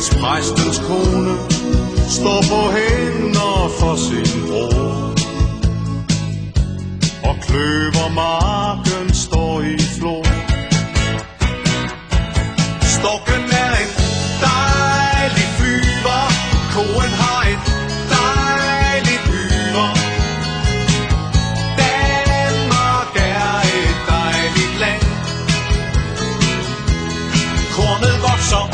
mens præstens kone står på hænder for sin bror, og kløvermarken står i flor. Storken er en dejlig flyver, koen har et dejligt yver. Danmark er et dejligt land. Kornet vokser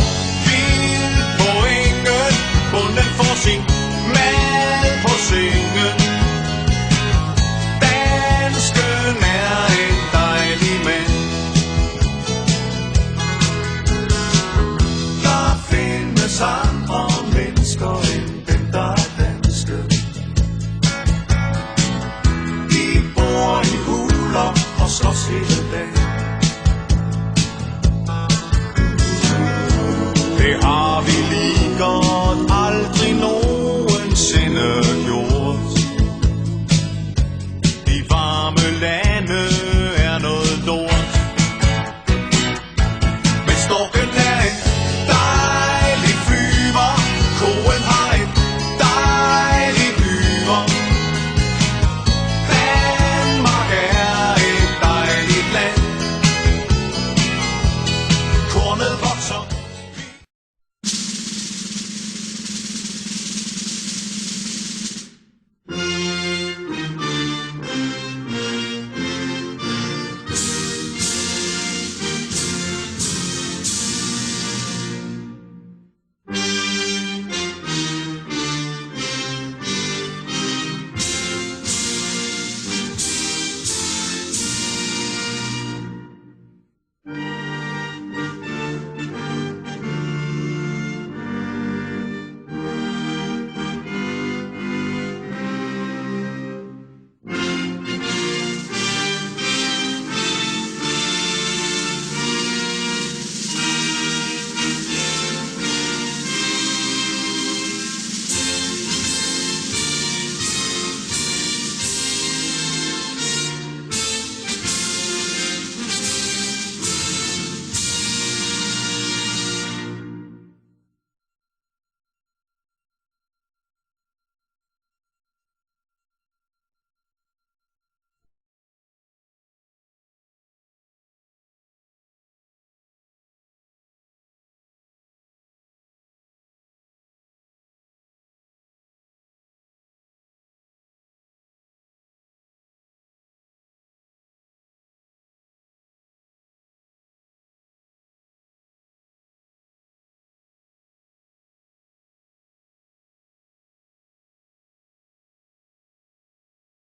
vildt på engen, bonden får sin mad på sengen. Dansken er en dejlig mand. Der findes andre mennesker end dem, der er danske. De bor i huler og slås hele dagen. Det har